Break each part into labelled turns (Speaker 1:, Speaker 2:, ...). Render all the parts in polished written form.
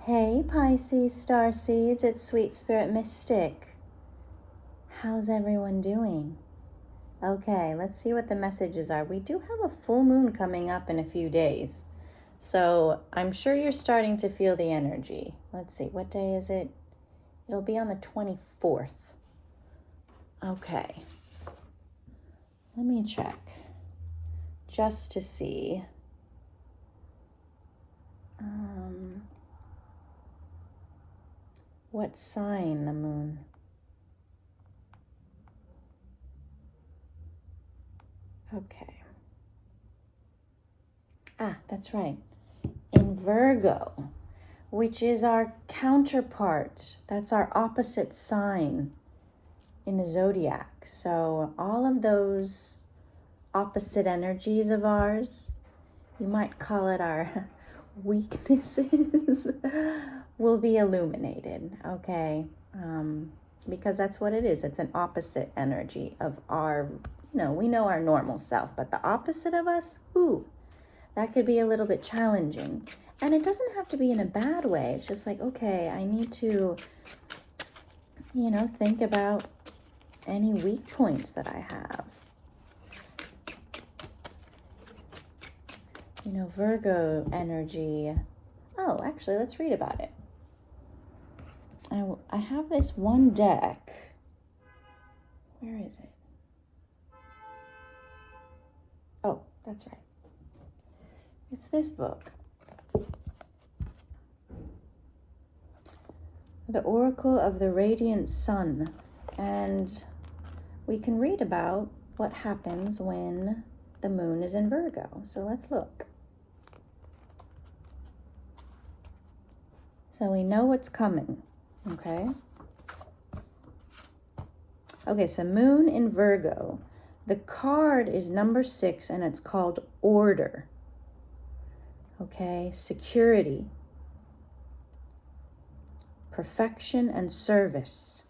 Speaker 1: Hey Pisces starseeds, it's Sweet Spirit Mystic. How's everyone doing? Okay, let's see what the messages are. We do have a full moon coming up in a few days, so I'm sure you're starting to feel the energy. Let's see, what day is it? It'll be on the 24th. Okay, let me check just to see. What sign the moon? Okay. That's right. In Virgo, which is our counterpart. That's our opposite sign in the zodiac. So all of those opposite energies of ours, you might call it our weaknesses, will be illuminated, okay? Because that's what it is. It's an opposite energy of our, we know our normal self, but the opposite of us, that could be a little bit challenging. And it doesn't have to be in a bad way. It's just like, okay, I need to, think about any weak points that I have. Virgo energy. Oh, actually, let's read about it. I have this one deck. Where is it? Oh, that's right. It's this book. The Oracle of the Radiant Sun. And we can read about what happens when the moon is in Virgo. So let's look. So we know what's coming, okay? Okay, so moon in Virgo. The card is number 6 and it's called order. Okay, security, perfection, and service.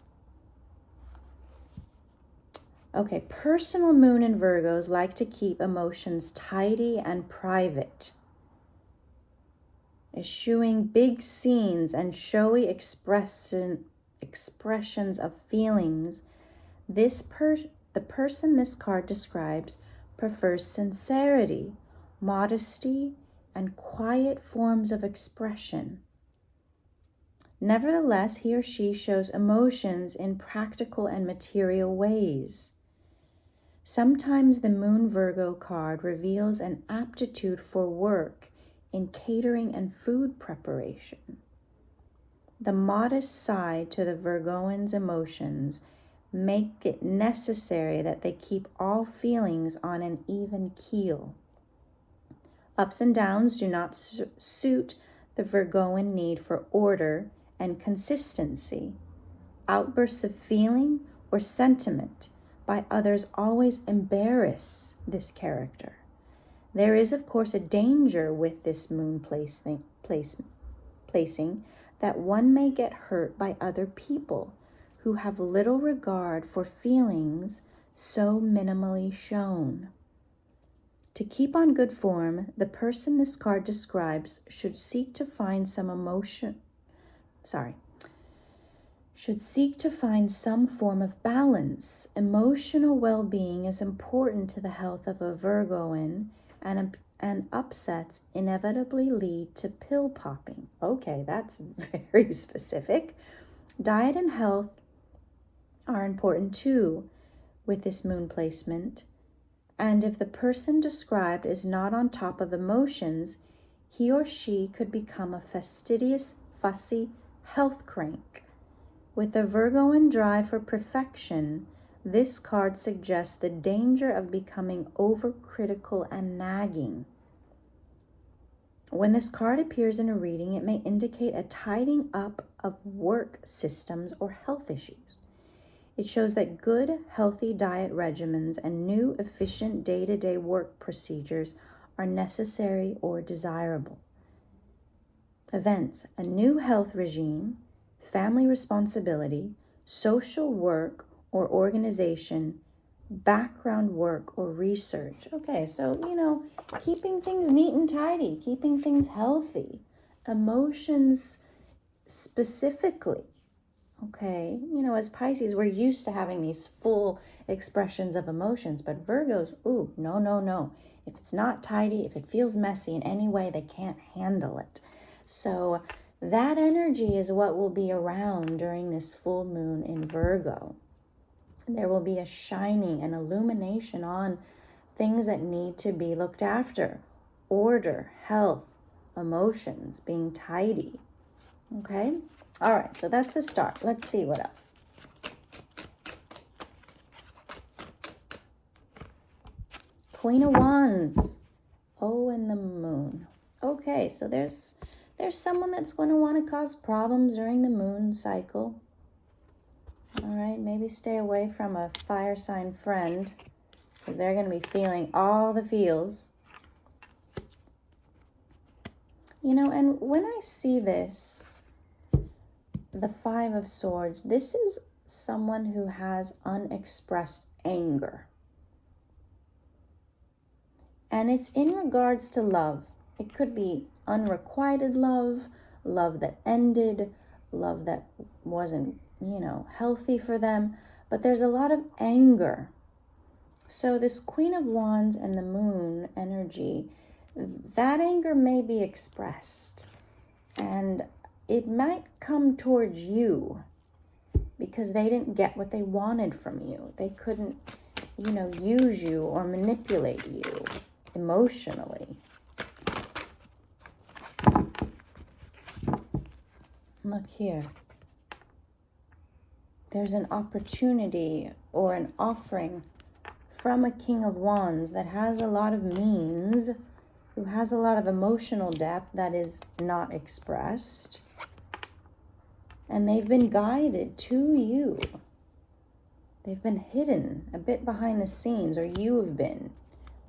Speaker 1: Okay, personal moon in Virgos like to keep emotions tidy and private. Eschewing big scenes and showy expressions of feelings, the person this card describes prefers sincerity, modesty, and quiet forms of expression. Nevertheless, he or she shows emotions in practical and material ways. Sometimes the Moon Virgo card reveals an aptitude for work in catering and food preparation. The modest side to the Virgoans' emotions make it necessary that they keep all feelings on an even keel. Ups and downs do not suit the Virgoan need for order and consistency. Outbursts of feeling or sentiment by others always embarrass this character. There is, of course, a danger with this moon placing that one may get hurt by other people who have little regard for feelings so minimally shown. To keep on good form, the person this card describes should seek to find some form of balance. Emotional well-being is important to the health of a Virgoan, and upsets inevitably lead to pill popping. Okay, that's very specific. Diet and health are important too with this moon placement. And if the person described is not on top of emotions, he or she could become a fastidious, fussy health crank. With the Virgoan drive for perfection, this card suggests the danger of becoming overcritical and nagging. When this card appears in a reading, it may indicate a tidying up of work systems or health issues. It shows that good, healthy diet regimens and new, efficient day-to-day work procedures are necessary or desirable. Events: a new health regime, family responsibility, social work or organization, background work or research. Okay, so, keeping things neat and tidy, keeping things healthy. Emotions, specifically, okay, you know, as Pisces, we're used to having these full expressions of emotions, but Virgos, ooh, no, no, no. If it's not tidy, if it feels messy in any way, they can't handle it. So that energy is what will be around during this full moon in Virgo. There will be a shining and illumination on things that need to be looked after. Order, health, emotions, being tidy. Okay? All right, so that's the start. Let's see what else. Queen of Wands. Oh, and the moon. Okay, so there's someone that's going to want to cause problems during the moon cycle. All right, maybe stay away from a fire sign friend because they're going to be feeling all the feels. You know, and when I see this, the Five of Swords, this is someone who has unexpressed anger. And it's in regards to love. It could be unrequited love, love that ended, love that wasn't, you know, healthy for them. But there's a lot of anger. So this Queen of Wands and the moon energy, that anger may be expressed. And it might come towards you because they didn't get what they wanted from you. They couldn't, you know, use you or manipulate you emotionally. Look here. There's an opportunity or an offering from a King of Wands that has a lot of means, who has a lot of emotional depth that is not expressed. And they've been guided to you. They've been hidden a bit behind the scenes, or you have been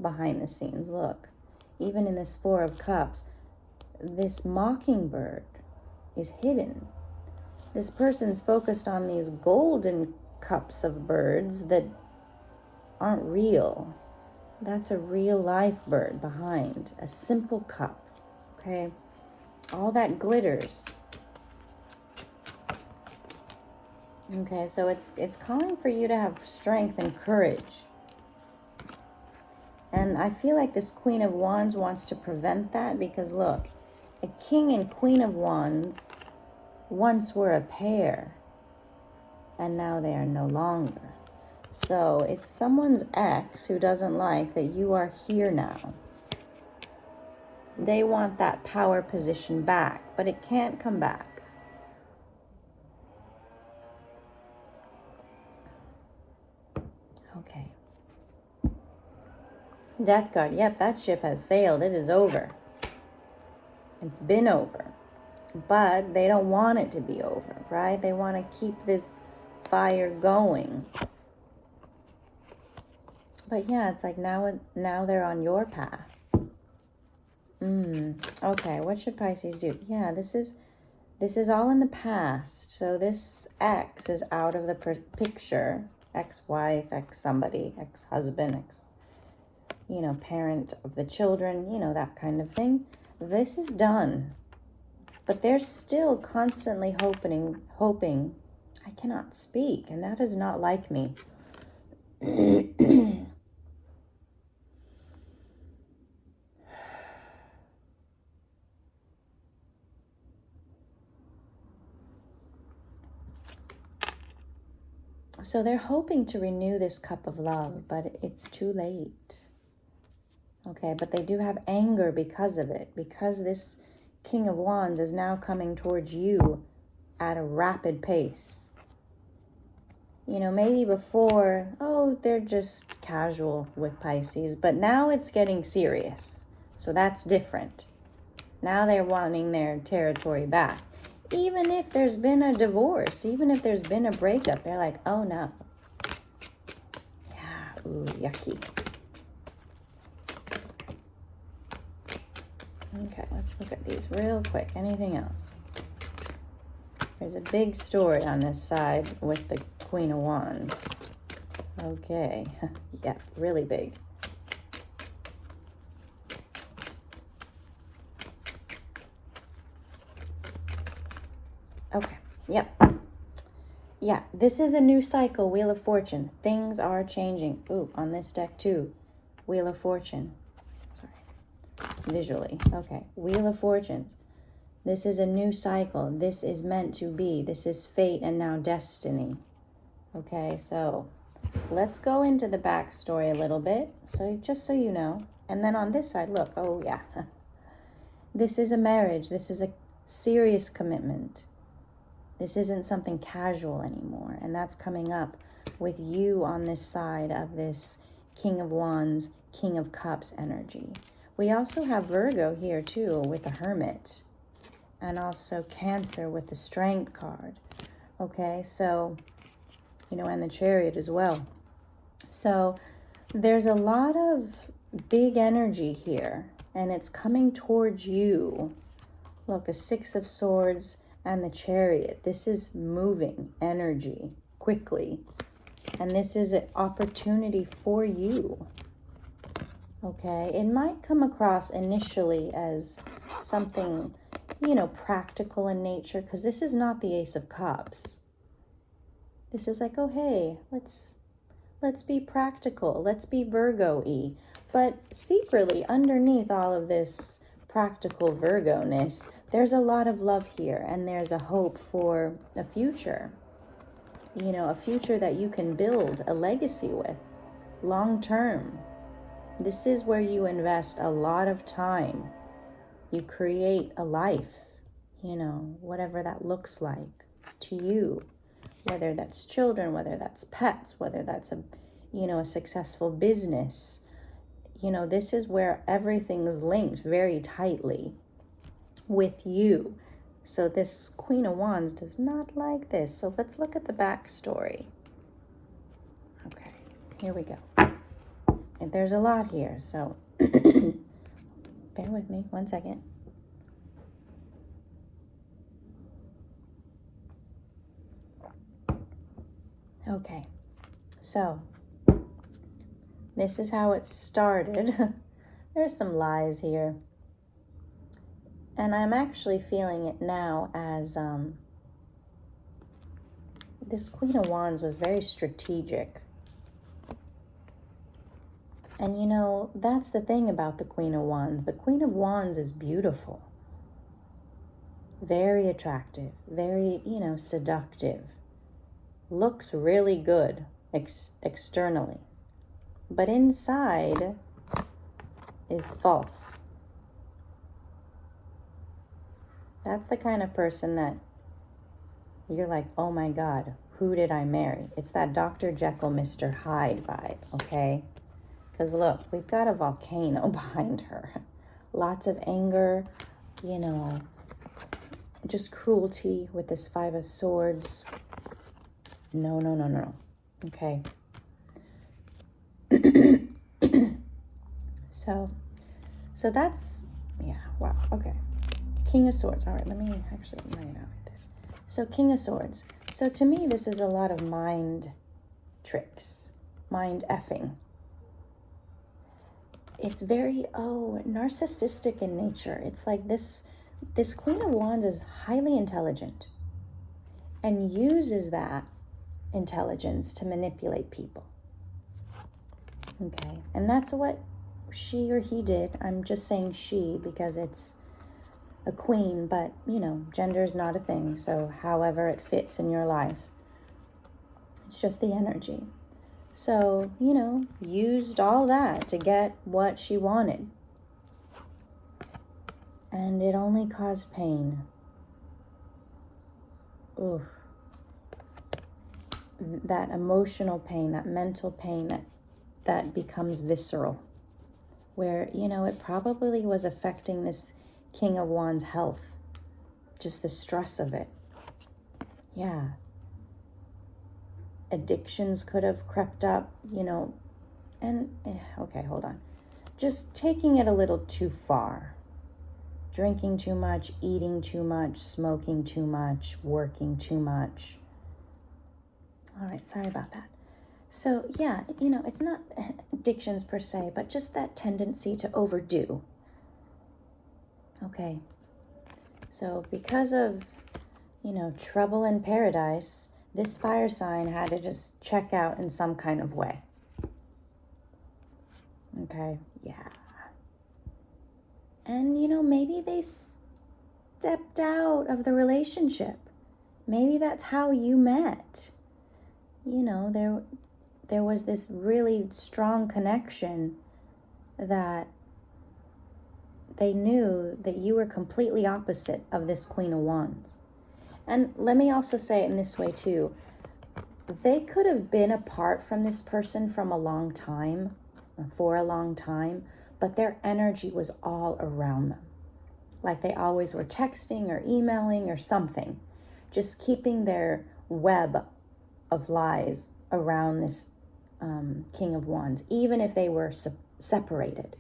Speaker 1: behind the scenes. Look, even in this Four of Cups, this mockingbird is hidden. This person's focused on these golden cups of birds that aren't real. That's a real life bird behind a simple cup, okay? All that glitters. Okay, so it's calling for you to have strength and courage. And I feel like this Queen of Wands wants to prevent that because look, a King and Queen of Wands once were a pair and now they are no longer. So it's someone's ex who doesn't like that you are here now. They want that power position back, but it can't come back. Okay. Death card. Yep, that ship has sailed. It is over. It's been over. But they don't want it to be over, right? They want to keep this fire going. But yeah, it's like now they're on your path. Okay, what should Pisces do? Yeah, this is all in the past. So this ex is out of the picture. Ex-wife, ex-somebody, ex-husband, parent of the children, that kind of thing. This is done. But they're still constantly hoping. I cannot speak, and that is not like me. So they're hoping to renew this cup of love, but it's too late. Okay, but they do have anger because of it, because this King of Wands is now coming towards you at a rapid pace. Maybe before, they're just casual with Pisces, but now it's getting serious. So that's different. Now they're wanting their territory back. Even if there's been a divorce, even if there's been a breakup, they're like, oh no. Yeah, ooh, yucky. Okay, let's look at these real quick. Anything else? There's a big story on this side with the Queen of Wands. Okay, yeah, really big. Okay. Yep. Yeah, this is a new cycle, Wheel of Fortune. Things are changing. Ooh, on this deck too. Wheel of Fortune. Sorry. Visually. Okay. Wheel of Fortunes. This is a new cycle. This is meant to be. This is fate and now destiny. Okay, so let's go into the backstory a little bit. So just so you know. And then on this side, look. Oh, yeah. This is a marriage. This is a serious commitment. This isn't something casual anymore. And that's coming up with you on this side of this King of Wands, King of Cups energy. We also have Virgo here too with the Hermit. And also Cancer with the Strength card. Okay, so, and the Chariot as well. So there's a lot of big energy here. And it's coming towards you. Look, the Six of Swords and the Chariot. This is moving energy quickly. And this is an opportunity for you. Okay, it might come across initially as something, practical in nature, because this is not the Ace of Cups. This is like, oh, hey, let's be practical. Let's be Virgo-y. But secretly, underneath all of this practical Virgo-ness, there's a lot of love here, and there's a hope for a future. A future that you can build a legacy with, long term. This is where you invest a lot of time. You create a life, whatever that looks like to you, whether that's children, whether that's pets, whether that's a successful business. This is where everything's linked very tightly with you. So this Queen of Wands does not like this. So let's look at the backstory. Okay, here we go. And there's a lot here, so bear with me 1 second. Okay, so this is how it started. There's some lies here. And I'm actually feeling it now as this Queen of Wands was very strategic. And that's the thing about the Queen of Wands. The Queen of Wands is beautiful. Very attractive. Very, seductive. Looks really good externally. But inside is false. That's the kind of person that you're like, oh my God, who did I marry? It's that Dr. Jekyll, Mr. Hyde vibe, okay? Because look, we've got a volcano behind her. Lots of anger, just cruelty with this Five of Swords. No. Okay. So that's, wow, okay. King of Swords. All right, let me actually lay it out like this. So King of Swords. So to me, this is a lot of mind tricks, mind effing. It's very, narcissistic in nature. It's like this Queen of Wands is highly intelligent and uses that intelligence to manipulate people. Okay, and that's what she or he did. I'm just saying she because it's a queen, but, gender is not a thing. So however it fits in your life, it's just the energy. So, used all that to get what she wanted. And it only caused pain. Oof. That emotional pain, that mental pain that becomes visceral. Where, it probably was affecting this King of Wands' health. Just the stress of it. Yeah. Addictions could have crept up, and, okay, hold on. Just taking it a little too far. Drinking too much, eating too much, smoking too much, working too much. All right, sorry about that. So, yeah, it's not addictions per se, but just that tendency to overdo. Okay. So because of, trouble in paradise, this fire sign had to just check out in some kind of way. Okay, yeah. And, maybe they stepped out of the relationship. Maybe that's how you met. There was this really strong connection that they knew that you were completely opposite of this Queen of Wands. And let me also say it in this way too. They could have been apart from this person from a long time, or for a long time, but their energy was all around them. Like they always were texting or emailing or something, just keeping their web of lies around this King of Wands, even if they were separated.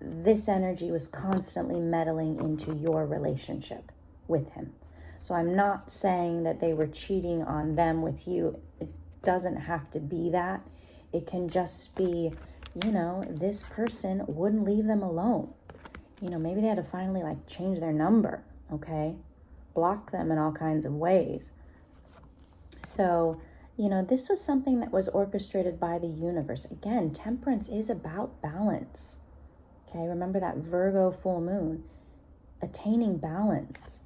Speaker 1: This energy was constantly meddling into your relationship with him. So I'm not saying that they were cheating on them with you. It doesn't have to be that. It can just be, this person wouldn't leave them alone. Maybe they had to finally change their number, okay? Block them in all kinds of ways. So, this was something that was orchestrated by the universe. Again, temperance is about balance. Okay, remember that Virgo full moon, attaining balance.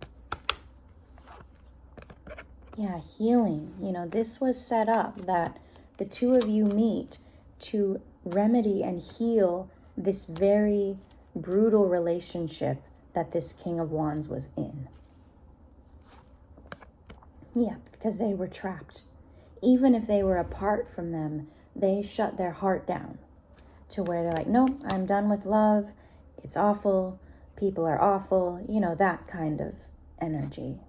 Speaker 1: Yeah, healing. This was set up that the two of you meet to remedy and heal this very brutal relationship that this King of Wands was in. Yeah, because they were trapped. Even if they were apart from them, they shut their heart down to where they're like, nope, I'm done with love. It's awful. People are awful. That kind of energy,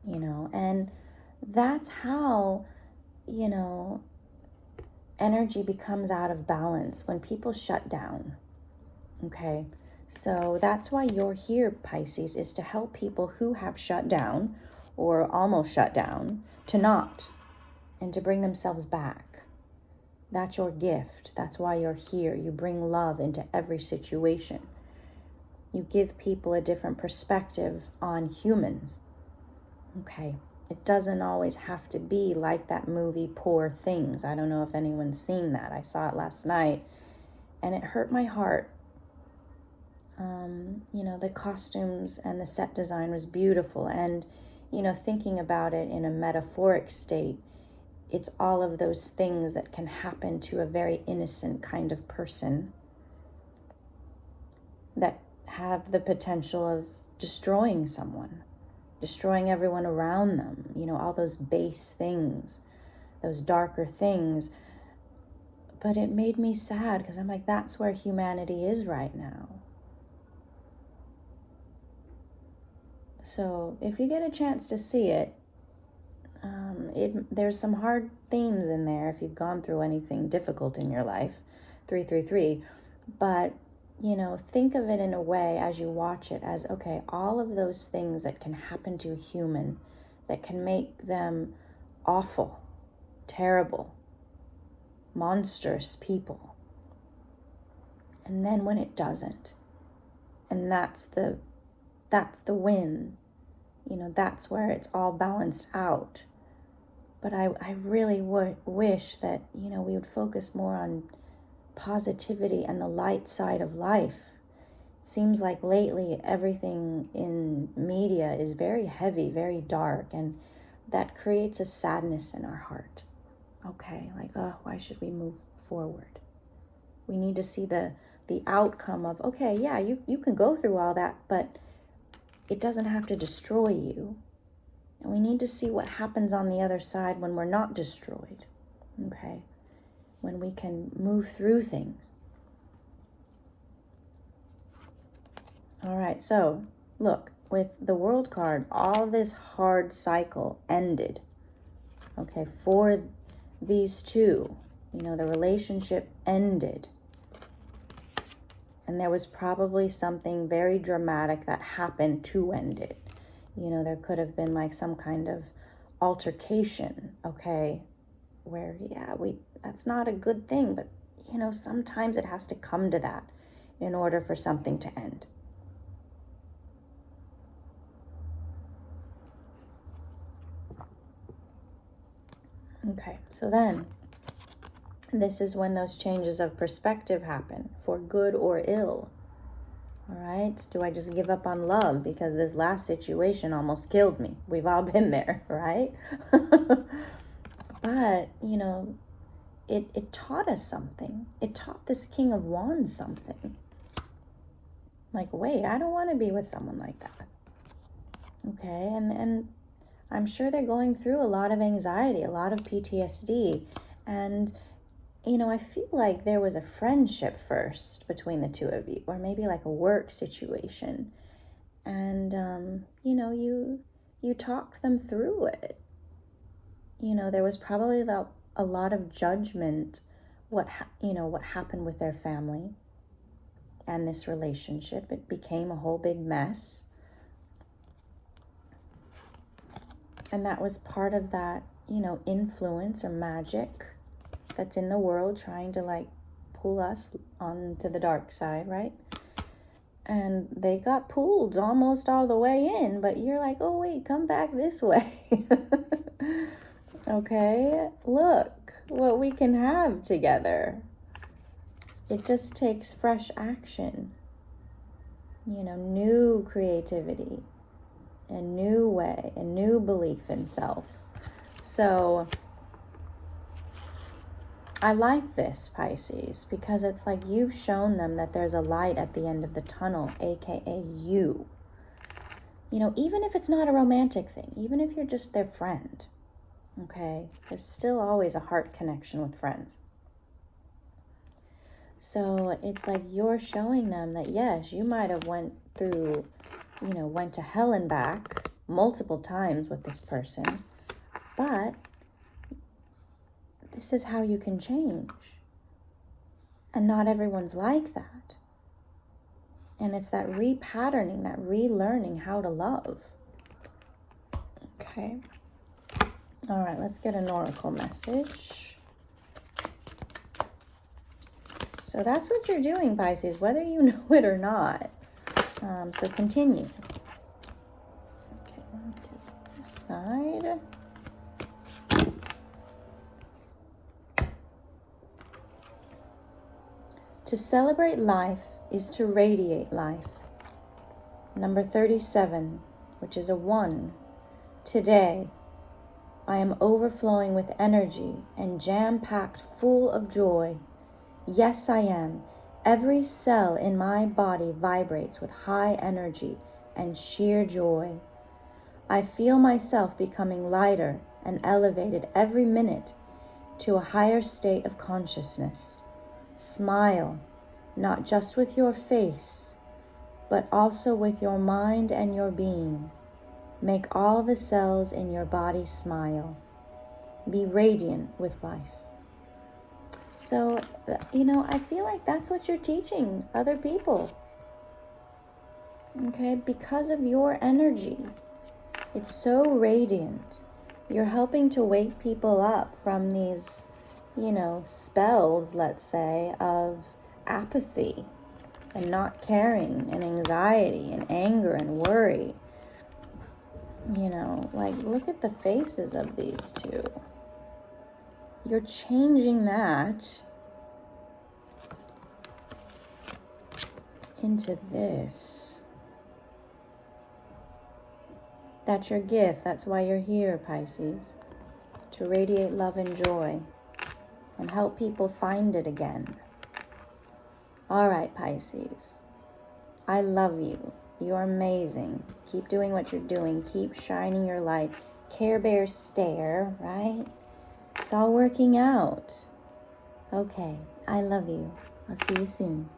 Speaker 1: and that's how, energy becomes out of balance when people shut down. Okay. So that's why you're here, Pisces, is to help people who have shut down or almost shut down to not, and to bring themselves back. That's your gift. That's why you're here. You bring love into every situation. You give people a different perspective on humans. Okay. It doesn't always have to be like that movie, Poor Things. I don't know if anyone's seen that. I saw it last night and it hurt my heart. The costumes and the set design was beautiful. And, thinking about it in a metaphoric state, it's all of those things that can happen to a very innocent kind of person that have the potential of destroying someone, destroying everyone around them, all those base things, those darker things. But it made me sad because I'm like, that's where humanity is right now. So if you get a chance to see it, there's some hard themes in there if you've gone through anything difficult in your life, 333. But, think of it in a way as you watch it as, okay, all of those things that can happen to a human that can make them awful, terrible, monstrous people. And then when it doesn't, and that's the win, that's where it's all balanced out. But I really wish that, we would focus more on positivity and the light side of life. It seems like lately everything in media is very heavy, very dark, and that creates a sadness in our heart. Okay, why should we move forward? We need to see the outcome of, okay, yeah, you can go through all that, but it doesn't have to destroy you. And we need to see what happens on the other side when we're not destroyed, okay? When we can move through things. All right, so look, with the World card, all this hard cycle ended, okay, for these two. The relationship ended. And there was probably something very dramatic that happened to end it. There could have been some kind of altercation, okay, where, that's not a good thing, but, sometimes it has to come to that in order for something to end. Okay, so then this is when those changes of perspective happen, for good or ill. All right, do I just give up on love because this last situation almost killed me? We've all been there, right? But, it taught us something. It taught this King of Wands something. Like, wait, I don't want to be with someone like that. Okay, and I'm sure they're going through a lot of anxiety, a lot of PTSD. And, I feel like there was a friendship first between the two of you, or maybe like a work situation. And, you talked them through it. There was probably a lot of judgment, what happened with their family and this relationship. It became a whole big mess. And that was part of that, influence or magic that's in the world trying to pull us onto the dark side, right? And they got pulled almost all the way in, but you're like, oh wait, come back this way. Okay, look what we can have together. It just takes fresh action, new creativity, a new way, a new belief in self. So I like this, Pisces, because it's like you've shown them that there's a light at the end of the tunnel, aka you. Even if it's not a romantic thing, even if you're just their friend, okay, there's still always a heart connection with friends. So it's like you're showing them that, yes, you might have went to hell and back multiple times with this person, but this is how you can change. And not everyone's like that. And it's that repatterning, that relearning how to love. Okay. All right, let's get an oracle message. So that's what you're doing, Pisces, whether you know it or not. So continue. Okay, I'll get this aside. To celebrate life is to radiate life. Number 37, which is a 1. Today, I am overflowing with energy and jam-packed full of joy. Yes, I am. Every cell in my body vibrates with high energy and sheer joy. I feel myself becoming lighter and elevated every minute to a higher state of consciousness. Smile, not just with your face, but also with your mind and your being. Make all the cells in your body smile. Be radiant with life. So, I feel like that's what you're teaching other people. Okay, because of your energy. It's so radiant. You're helping to wake people up from these, spells, let's say, of apathy and not caring and anxiety and anger and worry. Look at the faces of these two. You're changing that into this. That's your gift. That's why you're here, Pisces. To radiate love and joy and help people find it again. All right, Pisces. I love you. You're amazing. Keep doing what you're doing. Keep shining your light. Care Bear stare, right? It's all working out. Okay, I love you. I'll see you soon.